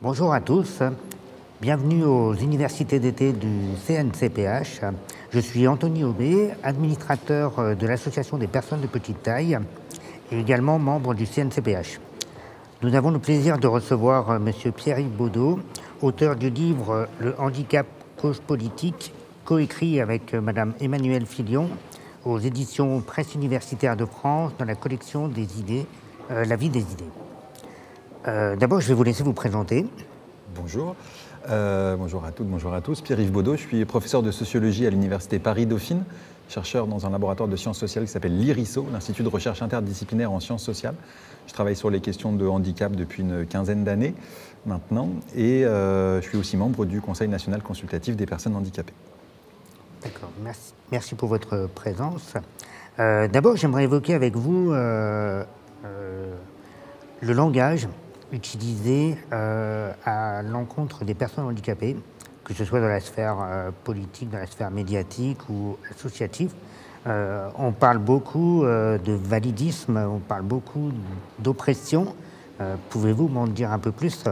Bonjour à tous, bienvenue aux universités d'été du CNCPH. Je suis Anthony Aubé, administrateur de l'Association des personnes de petite taille et également membre du CNCPH. Nous avons le plaisir de recevoir M. Pierre-Yves Baudot, auteur du livre Le handicap, cause politique, coécrit avec Mme Emmanuelle Filion aux éditions Presse universitaire de France dans la collection des idées, La vie des idées. D'abord, je vais vous laisser vous présenter. Bonjour. Bonjour à toutes, bonjour à tous. Pierre-Yves Baudot, je suis professeur de sociologie à l'Université Paris-Dauphine, chercheur dans un laboratoire de sciences sociales qui s'appelle l'IRISO, l'Institut de recherche interdisciplinaire en sciences sociales. Je travaille sur les questions de handicap depuis une quinzaine d'années maintenant et je suis aussi membre du Conseil national consultatif des personnes handicapées. D'accord, merci pour votre présence. D'abord, j'aimerais évoquer avec vous le langage utilisé à l'encontre des personnes handicapées, que ce soit dans la sphère politique, dans la sphère médiatique ou associative. On parle beaucoup de validisme, on parle beaucoup d'oppression. Pouvez-vous m'en dire un peu plus ?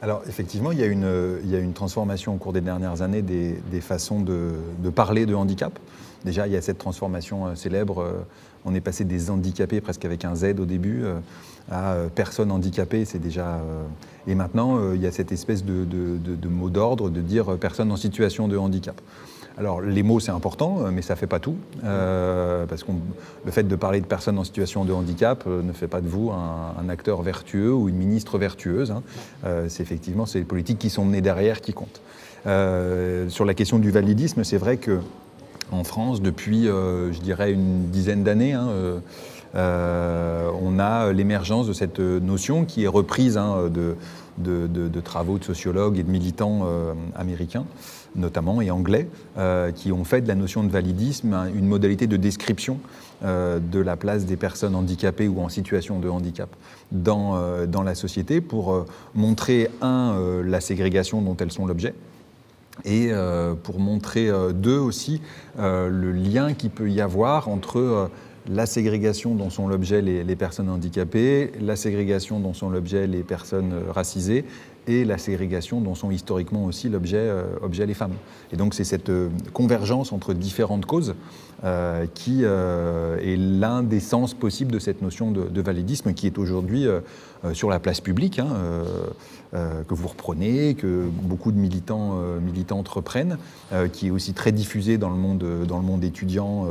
Alors effectivement, il y a une transformation au cours des dernières années des façons de parler de handicap. Déjà, il y a cette transformation célèbre. On est passé des handicapés, presque avec un Z au début, à personnes handicapées. C'est déjà, et maintenant, il y a cette espèce de mot d'ordre de dire personnes en situation de handicap. Alors les mots c'est important, mais ça ne fait pas tout, parce que le fait de parler de personnes en situation de handicap ne fait pas de vous un acteur vertueux ou une ministre vertueuse. Hein. C'est effectivement les politiques qui sont menées derrière qui comptent. Sur la question du validisme, c'est vrai qu'en France, depuis je dirais une dizaine d'années, hein, on a l'émergence de cette notion qui est reprise hein, de travaux de sociologues et de militants américains, notamment, et anglais, qui ont fait de la notion de validisme une modalité de description de la place des personnes handicapées ou en situation de handicap dans la société pour montrer, la ségrégation dont elles sont l'objet, et pour montrer, aussi, le lien qu'il peut y avoir entre la ségrégation dont sont l'objet les personnes handicapées, la ségrégation dont sont l'objet les personnes racisées et la ségrégation dont sont historiquement aussi l'objet les femmes. Et donc c'est cette convergence entre différentes causes qui est l'un des sens possibles de cette notion de validisme qui est aujourd'hui sur la place publique, hein, que vous reprenez, que beaucoup de militantes reprennent, qui est aussi très diffusée dans le monde étudiant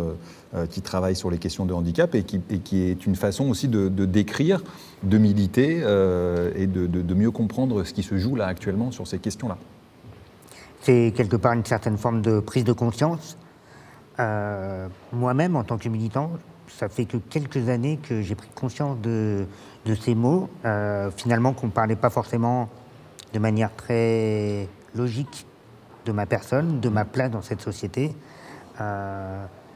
qui travaille sur les questions de handicap et qui est une façon aussi de décrire, de militer et de mieux comprendre ce qui se joue là actuellement sur ces questions-là. C'est quelque part une certaine forme de prise de conscience. Moi-même, en tant que militant, ça fait que quelques années que j'ai pris conscience de ces mots, finalement qu'on ne parlait pas forcément de manière très logique de ma personne, de ma place dans cette société.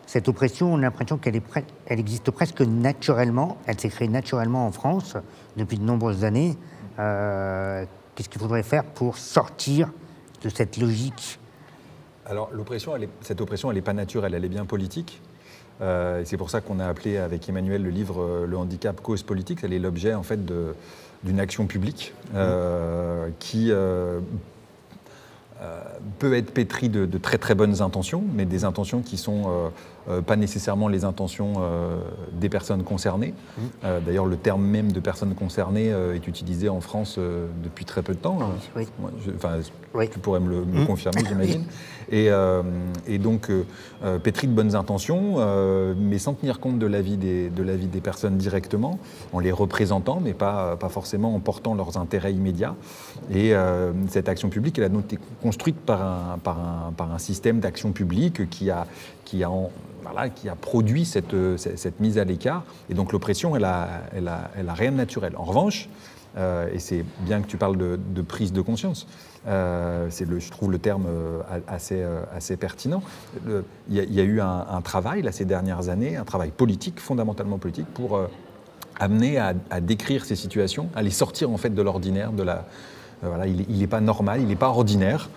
Cette oppression, on a l'impression qu'elle existe presque naturellement, elle s'est créée naturellement en France depuis de nombreuses années. Qu'est-ce qu'il faudrait faire pour sortir de cette logique ? Alors cette oppression, elle n'est pas naturelle, elle est bien politique. C'est pour ça qu'on a appelé avec Emmanuel le livre Le handicap, cause politique. Elle est l'objet en fait d'une action publique qui peut être pétrie de très très bonnes intentions, mais des intentions qui sont pas nécessairement les intentions des personnes concernées. D'ailleurs, le terme même de personnes concernées est utilisé en France depuis très peu de temps. Oui. Oui. Tu pourrais me le confirmer, j'imagine. Et donc, pétrie de bonnes intentions, mais sans tenir compte de l'avis des personnes directement, en les représentant, mais pas forcément en portant leurs intérêts immédiats. Et cette action publique, elle a donc été construite par un système d'action publique qui a produit cette mise à l'écart. Et donc l'oppression, elle a rien de naturel. En revanche, et c'est bien que tu parles de prise de conscience, je trouve le terme assez pertinent. Il y a eu un travail là, ces dernières années, un travail politique, fondamentalement politique, pour amener à décrire ces situations, à les sortir en fait de l'ordinaire, voilà, il n'est pas normal, il n'est pas ordinaire,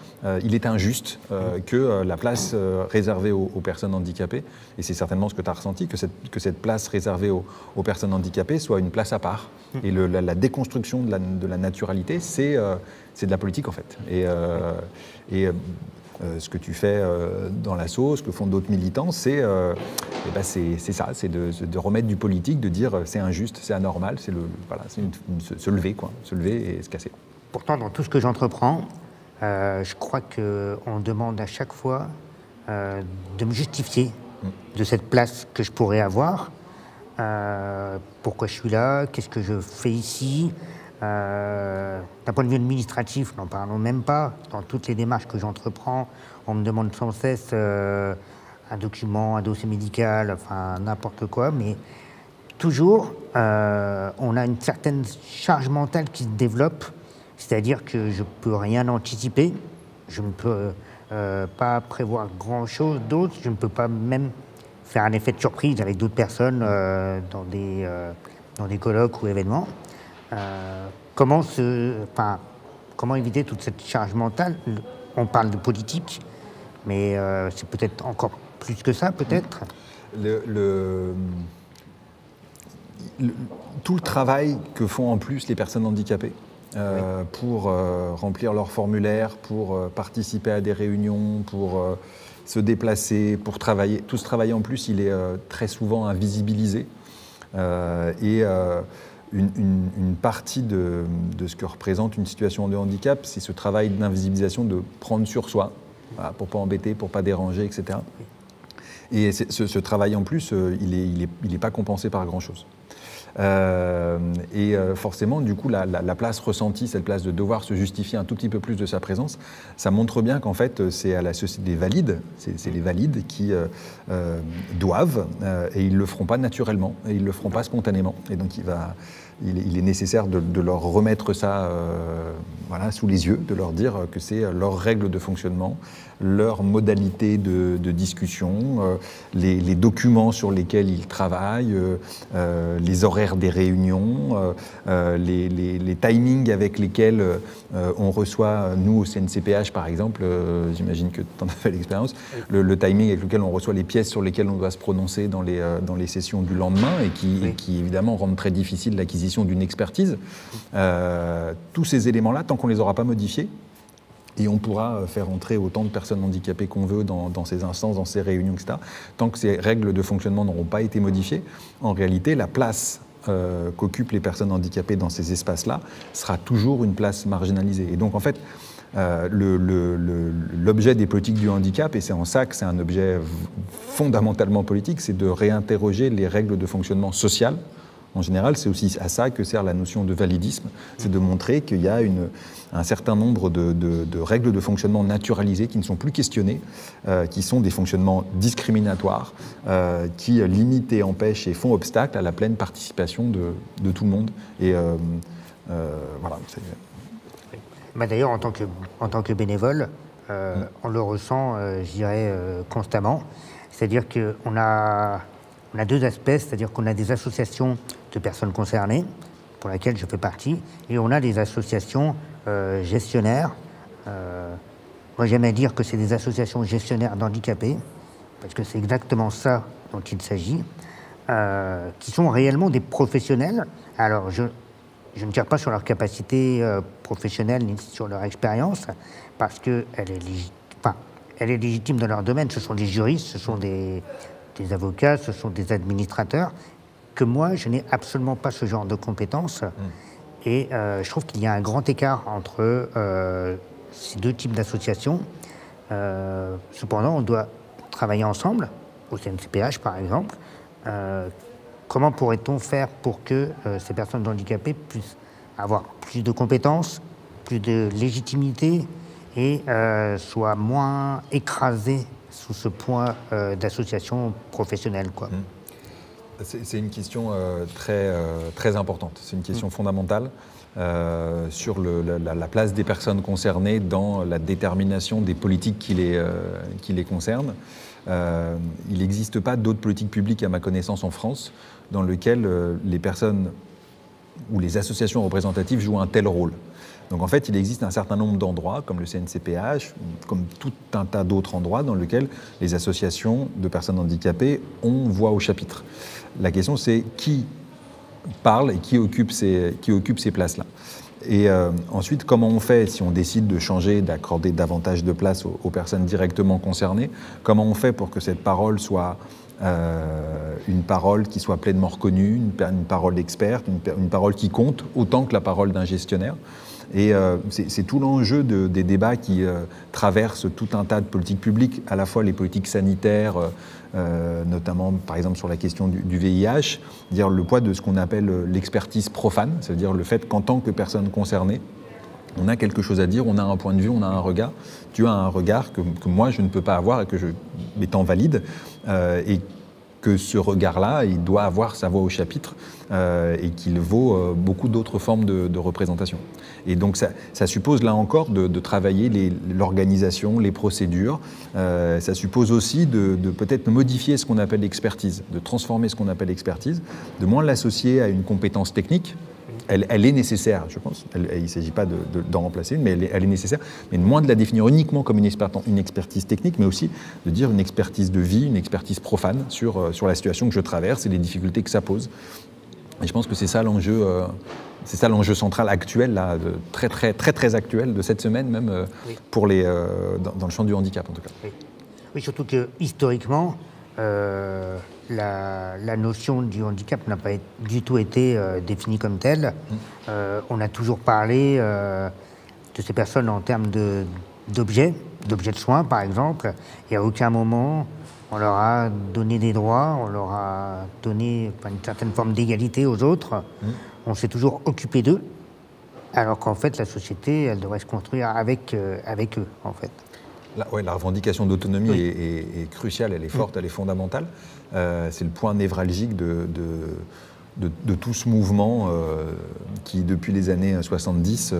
il est injuste que la place réservée aux personnes handicapées, et c'est certainement ce que tu as ressenti, que cette place réservée aux personnes handicapées soit une place à part. Et la déconstruction de la naturalité, c'est de la politique en fait. Ce que tu fais dans l'asso, ce que font d'autres militants, c'est ça, c'est de remettre du politique, de dire c'est injuste, c'est anormal, c'est se lever, quoi, se lever et se casser. Pourtant, dans tout ce que j'entreprends, je crois qu'on demande à chaque fois de me justifier de cette place que je pourrais avoir. Pourquoi je suis là, qu'est-ce que je fais ici. D'un point de vue administratif, n'en parlons même pas. Dans toutes les démarches que j'entreprends, on me demande sans cesse un document, un dossier médical, enfin n'importe quoi, mais toujours on a une certaine charge mentale qui se développe, c'est-à-dire que je ne peux rien anticiper, je ne peux pas prévoir grand-chose d'autre, je ne peux pas même faire un effet de surprise avec d'autres personnes dans des colloques ou événements. Comment éviter toute cette charge mentale? On parle de politique, mais c'est peut-être encore plus que ça, peut-être. Tout le travail que font en plus les personnes handicapées pour remplir leurs formulaires, pour participer à des réunions, pour se déplacer, pour travailler. Tout ce travail en plus, il est très souvent invisibilisé. Une partie de ce que représente une situation de handicap, c'est ce travail d'invisibilisation, de prendre sur soi, voilà, pour ne pas embêter, pour ne pas déranger, etc. Et ce travail en plus, il est pas compensé par grand-chose. Forcément, du coup, la place ressentie, cette place de devoir se justifier un tout petit peu plus de sa présence, ça montre bien qu'en fait, c'est à la société des valides, c'est les valides qui doivent, et ils ne le feront pas naturellement, et ils ne le feront pas spontanément. Et donc, il est nécessaire de leur remettre ça sous les yeux, de leur dire que c'est leurs règles de fonctionnement, leurs modalités de discussion, les documents sur lesquels ils travaillent, les horaires des réunions, les timings avec lesquels on reçoit, nous au CNCPH par exemple, j'imagine que tu en as fait l'expérience, le timing avec lequel on reçoit les pièces sur lesquelles on doit se prononcer dans les sessions du lendemain et qui évidemment rendent très difficile l'acquisition d'une expertise. Tous ces éléments-là, tant qu'on ne les aura pas modifiés, et on pourra faire entrer autant de personnes handicapées qu'on veut dans ces instances, dans ces réunions, etc. Tant que ces règles de fonctionnement n'auront pas été modifiées, en réalité, la place qu'occupent les personnes handicapées dans ces espaces-là sera toujours une place marginalisée. Et donc, en fait, l'objet des politiques du handicap, et c'est en ça que c'est un objet fondamentalement politique, c'est de réinterroger les règles de fonctionnement social. En général, c'est aussi à ça que sert la notion de validisme, c'est de montrer qu'il y a un certain nombre de règles de fonctionnement naturalisées qui ne sont plus questionnées, qui sont des fonctionnements discriminatoires, qui limitent et empêchent et font obstacle à la pleine participation de tout le monde. Et voilà. D'ailleurs, en tant que bénévole, on le ressent, je dirais, constamment. C'est-à-dire qu'on a deux aspects, c'est-à-dire qu'on a des associations de personnes concernées, pour lesquelles je fais partie, et on a des associations gestionnaires. Moi, j'aime à dire que c'est des associations gestionnaires d'handicapés, parce que c'est exactement ça dont il s'agit, qui sont réellement des professionnels. Alors, je ne tire pas sur leur capacité professionnelle ni sur leur expérience, parce qu'elle est légitime dans leur domaine. Ce sont des juristes, ce sont des avocats, ce sont des administrateurs, que moi, je n'ai absolument pas ce genre de compétences. Et je trouve qu'il y a un grand écart entre ces deux types d'associations. Cependant, on doit travailler ensemble, au CNCPH par exemple. Comment pourrait-on faire pour que ces personnes handicapées puissent avoir plus de compétences, plus de légitimité et soient moins écrasées sous ce point d'association professionnelle, quoi. C'est une question très importante, c'est une question fondamentale sur la place des personnes concernées dans la détermination des politiques qui les concernent. Il n'existe pas d'autres politiques publiques, à ma connaissance, en France, dans lesquelles les personnes où les associations représentatives jouent un tel rôle. Donc en fait, il existe un certain nombre d'endroits, comme le CNCPH, comme tout un tas d'autres endroits dans lesquels les associations de personnes handicapées ont voix au chapitre. La question, c'est qui parle et qui occupe ces places-là. Et ensuite, comment on fait si on décide de changer, d'accorder davantage de place aux personnes directement concernées? Comment on fait pour que cette parole soit une parole qui soit pleinement reconnue, une parole d'expert, une parole qui compte autant que la parole d'un gestionnaire? Et c'est tout l'enjeu des débats qui traversent tout un tas de politiques publiques, à la fois les politiques sanitaires, notamment par exemple sur la question du VIH, dire le poids de ce qu'on appelle l'expertise profane, c'est-à-dire le fait qu'en tant que personne concernée, on a quelque chose à dire, on a un point de vue, on a un regard. Tu as un regard que moi je ne peux pas avoir et que étant valide, et que ce regard-là, il doit avoir sa voix au chapitre et qu'il vaut beaucoup d'autres formes de représentation. Et donc ça suppose là encore de travailler l'organisation, les procédures. Ça suppose aussi de peut-être modifier ce qu'on appelle l'expertise, de transformer ce qu'on appelle l'expertise, de moins l'associer à une compétence technique. Elle est nécessaire, je pense. Il ne s'agit pas d'en remplacer une, mais elle est nécessaire. Mais moins de la définir uniquement comme une expertise technique, mais aussi de dire une expertise de vie, une expertise profane sur la situation que je traverse et les difficultés que ça pose. Et je pense que c'est ça l'enjeu central actuel, là, très actuel de cette semaine même, oui. Pour dans le champ du handicap en tout cas. Oui, oui, surtout que historiquement, la notion du handicap n'a pas du tout été définie comme telle. On a toujours parlé de ces personnes en termes d'objets de soins, par exemple, et à aucun moment on leur a donné des droits, on leur a donné une certaine forme d'égalité aux autres. On s'est toujours occupé d'eux, alors qu'en fait, la société, elle devrait se construire avec eux, en fait. La revendication d'autonomie oui. est cruciale, elle est forte, elle est fondamentale. C'est le point névralgique de tout ce mouvement qui, depuis les années 70,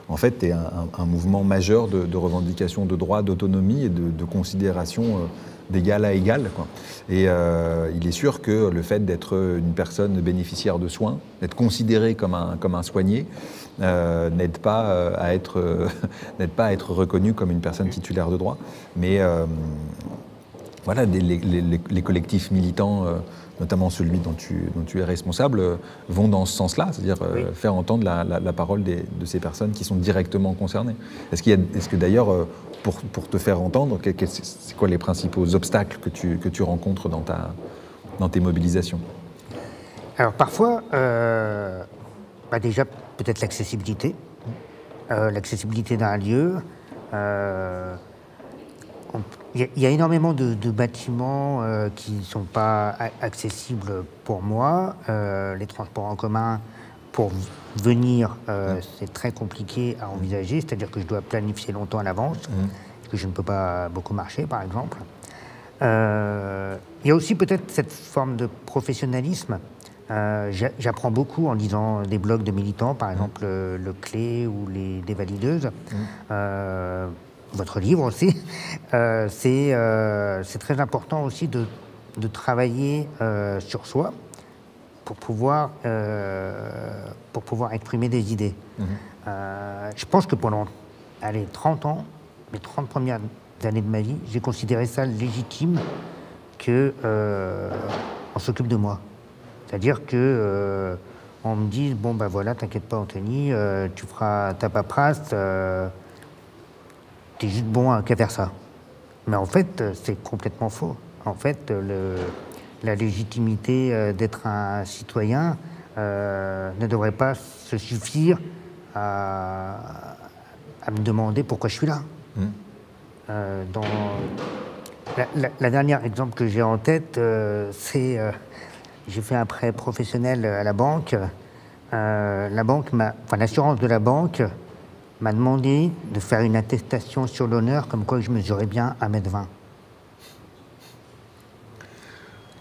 en fait, est un mouvement majeur de revendication de droits, d'autonomie et de considération d'égal à égal, quoi. Et il est sûr que le fait d'être une personne bénéficiaire de soins, d'être considéré comme un soigné, n'aide pas à être reconnu comme une personne titulaire de droit. Mais voilà, les collectifs militants, notamment celui dont tu es responsable, vont dans ce sens-là, c'est-à-dire oui. Faire entendre la parole de ces personnes qui sont directement concernées. Est-ce que d'ailleurs, pour te faire entendre, c'est quoi les principaux obstacles que tu rencontres dans tes mobilisations? Alors parfois, déjà peut-être l'accessibilité, d'un lieu. Il y a énormément de bâtiments qui ne sont pas accessibles pour moi. Les transports en commun, pour venir, c'est très compliqué à envisager, c'est-à-dire que je dois planifier longtemps à l'avance, que je ne peux pas beaucoup marcher, par exemple. Il y a aussi peut-être cette forme de professionnalisme. J'apprends beaucoup en lisant des blogs de militants, par exemple le Clé ou des Valideuses. Votre livre aussi. C'est très important aussi de travailler sur soi pour pouvoir exprimer des idées. Je pense que pendant 30 ans, les 30 premières années de ma vie, j'ai considéré ça légitime qu'on s'occupe de moi. C'est-à-dire que on me dise, bon ben voilà, t'inquiète pas Anthony, tu feras ta paperasse, t'es juste bon qu'à faire ça. Mais en fait, c'est complètement faux. En fait, la légitimité d'être un citoyen ne devrait pas se suffire à me demander pourquoi je suis là. Dans la dernière exemple que j'ai en tête, c'est j'ai fait un prêt professionnel à la banque. L'assurance de la banque m'a demandé de faire une attestation sur l'honneur comme quoi je mesurais bien 1,20 m.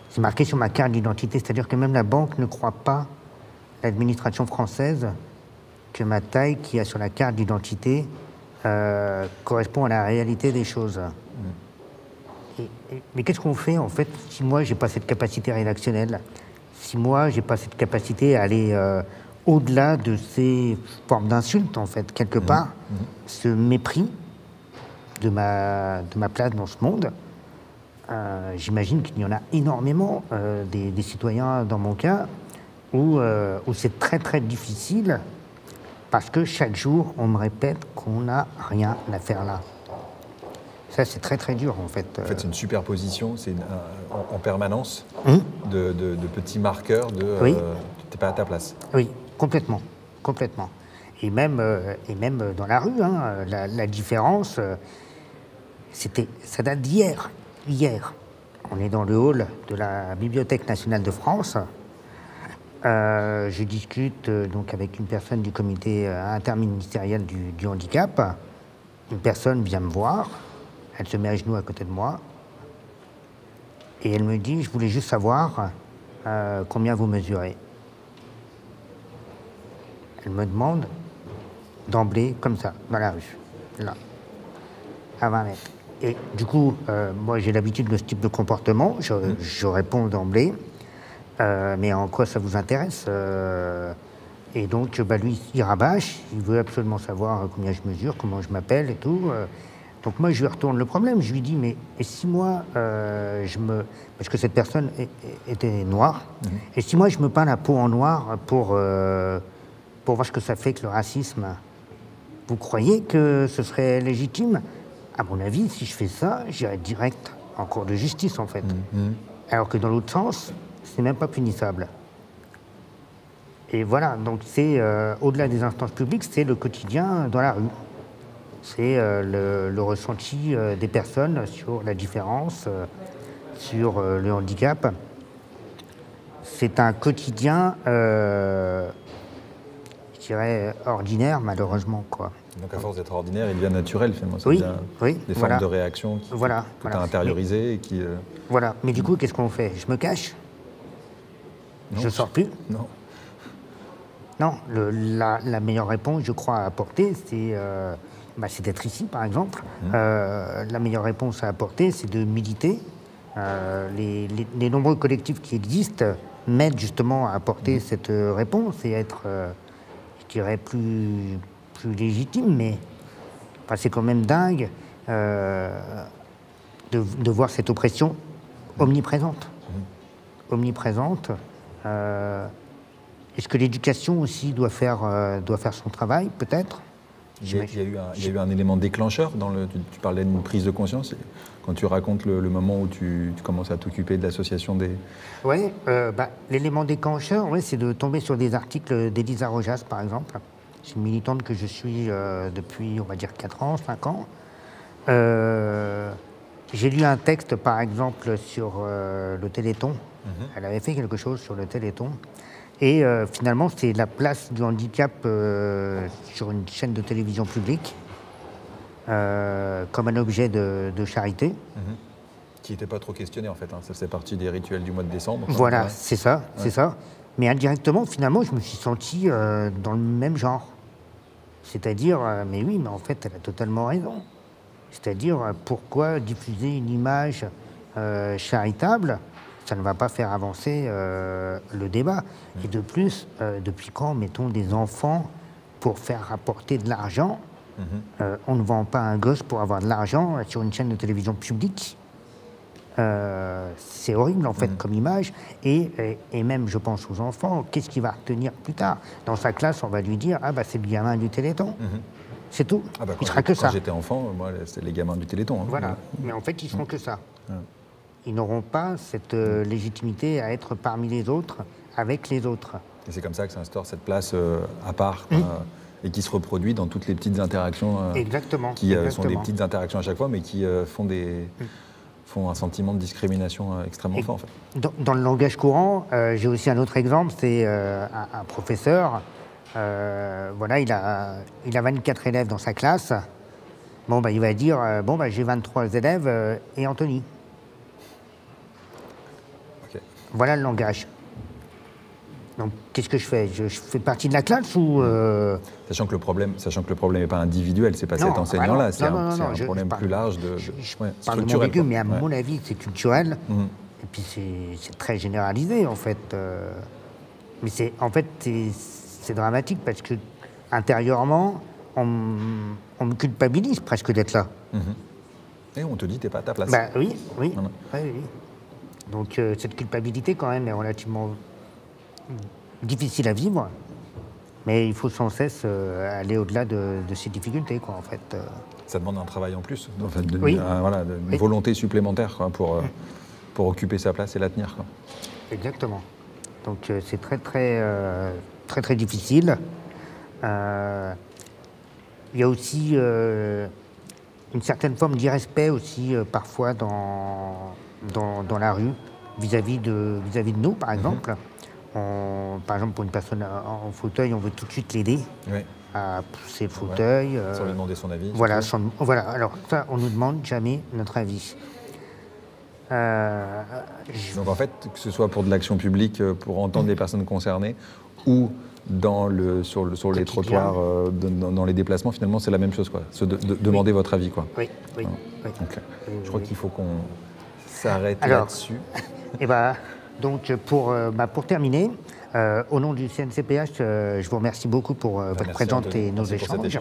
C'est marqué sur ma carte d'identité, c'est-à-dire que même la banque ne croit pas, l'administration française, que ma taille qu'il y a sur la carte d'identité correspond à la réalité des choses. Mais qu'est-ce qu'on fait, en fait, si moi, j'ai pas cette capacité rédactionnelle, si moi, j'ai pas cette capacité à aller au-delà de ces formes d'insultes, en fait, quelque part, ce mépris de ma place dans ce monde, j'imagine qu'il y en a énormément, des citoyens, dans mon cas, où c'est très très difficile, parce que chaque jour, on me répète qu'on n'a rien à faire là. Ça, c'est très très dur, en fait. En fait, c'est une superposition, c'est en permanence de petits marqueurs de Oui. t'es pas à ta place. Oui, complètement, complètement. Et même dans la rue, hein, la différence, ça date d'hier. Hier, on est dans le hall de la Bibliothèque nationale de France. Je discute donc avec une personne du comité interministériel du handicap. Une personne vient me voir, elle se met à genoux à côté de moi et elle me dit « Je voulais juste savoir combien vous mesurez ». Elle me demande d'emblée, comme ça, dans la rue, là, à 20 mètres. Et du coup, moi j'ai l'habitude de ce type de comportement, je réponds d'emblée. Mais en quoi ça vous intéresse Et donc, lui, il rabâche, il veut absolument savoir combien je mesure, comment je m'appelle et tout. Donc moi, je lui retourne le problème. Je lui dis, mais et si moi, parce que cette personne était noire, et si moi, je me peins la peau en noir pour voir ce que ça fait que le racisme, vous croyez que ce serait légitime? À mon avis, si je fais ça, j'irai direct en cour de justice, en fait. Alors que dans l'autre sens, c'est même pas punissable. Et voilà, donc c'est, au-delà des instances publiques, c'est le quotidien dans la rue. C'est le ressenti des personnes sur la différence, sur le handicap. C'est un quotidien, je dirais, ordinaire, malheureusement, quoi. Donc à force d'être ordinaire, il devient naturel, finalement. Ça Oui, devient oui, des voilà. formes de réaction que tu as intériorisées et qui... Voilà, mais du coup, qu'est-ce qu'on fait? Je me cache? Non, je sors plus? Non. Non, la meilleure réponse, je crois, à apporter, c'est d'être ici, par exemple. La meilleure réponse à apporter, c'est de militer. Les nombreux collectifs qui existent m'aident justement à apporter cette réponse et être, je dirais, plus légitime, mais enfin, c'est quand même dingue de voir cette oppression omniprésente. Omniprésente. Est-ce que l'éducation aussi doit faire son travail, peut-être? Il y a eu un élément déclencheur tu parlais d'une prise de conscience quand tu racontes le moment où tu commences à t'occuper de l'association des... Oui, l'élément déclencheur, c'est de tomber sur des articles d'Elisa Rojas, par exemple. C'est une militante que je suis depuis, on va dire, 4 ans, 5 ans. J'ai lu un texte, par exemple, sur le Téléthon. Elle avait fait quelque chose sur le Téléthon. Et finalement, c'est la place du handicap sur une chaîne de télévision publique, comme un objet de charité. Qui n'était pas trop questionné, en fait. Ça faisait partie des rituels du mois de décembre. Voilà, ouais. c'est ça, c'est ça. Mais indirectement, finalement, je me suis senti dans le même genre. C'est-à-dire, mais oui, mais en fait, elle a totalement raison. C'est-à-dire, pourquoi diffuser une image charitable? Ça ne va pas faire avancer le débat. Et de plus, depuis quand mettons des enfants pour faire rapporter de l'argent? On ne vend pas un gosse pour avoir de l'argent sur une chaîne de télévision publique. C'est horrible, en fait, comme image. Et même, je pense aux enfants, qu'est-ce qu'il va retenir plus tard? Dans sa classe, on va lui dire « Ah, c'est le gamin du Téléthon. C'est tout. Il sera que ça. Quand j'étais enfant, moi, c'était les gamins du Téléthon. Voilà. Mais en fait, ils seront que ça. Ils n'auront pas cette légitimité à être parmi les autres, avec les autres. Et c'est comme ça que s'instaure cette place à part, et qui se reproduit dans toutes les petites interactions. Exactement. Qui sont des petites interactions à chaque fois, mais qui font un sentiment de discrimination extrêmement fort. En fait. Dans le langage courant, j'ai aussi un autre exemple, c'est un professeur. Voilà, il a 24 élèves dans sa classe. Bon, il va dire, j'ai 23 élèves et Anthony. Voilà le langage. Donc, qu'est-ce que je fais? Je fais partie de la classe ou... Sachant que le problème n'est pas individuel, c'est pas cet enseignant-là, c'est un problème plus large je parle de mon vécu, mais à mon avis, c'est culturel. Et puis, c'est très généralisé, en fait. Mais c'est c'est dramatique parce que intérieurement, on me culpabilise presque d'être là. Et on te dit t'es pas à ta place. Bah oui, oui. Voilà. Oui, oui. Donc cette culpabilité quand même est relativement difficile à vivre, mais il faut sans cesse aller au-delà de ces difficultés, quoi, en fait. Ça demande un travail en plus, enfin, Oui. Voilà, une volonté supplémentaire quoi, pour occuper sa place et la tenir. Quoi. Exactement. Donc c'est très difficile. Il y a aussi une certaine forme d'irrespect aussi parfois dans la rue vis-à-vis de nous, par exemple. Par exemple, pour une personne en fauteuil, on veut tout de suite l'aider à pousser le fauteuil. Sans lui demander son avis. Voilà, voilà. Alors ça, on ne nous demande jamais notre avis. Donc en fait, que ce soit pour de l'action publique, pour entendre les personnes concernées, ou sur les trottoirs, dans les déplacements, finalement, c'est la même chose, quoi. Demander votre avis, quoi. Oui, oui. Voilà. Donc, je crois qu'il faut qu'on s'arrête là-dessus. Et donc pour terminer, au nom du CNCPH, je vous remercie beaucoup pour votre présence et nos échanges.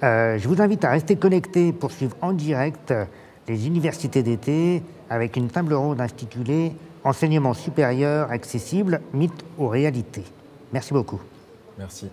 Je vous invite à rester connectés pour suivre en direct les universités d'été avec une table ronde intitulée « Enseignement supérieur accessible, mythe ou réalité ». Merci beaucoup. Merci.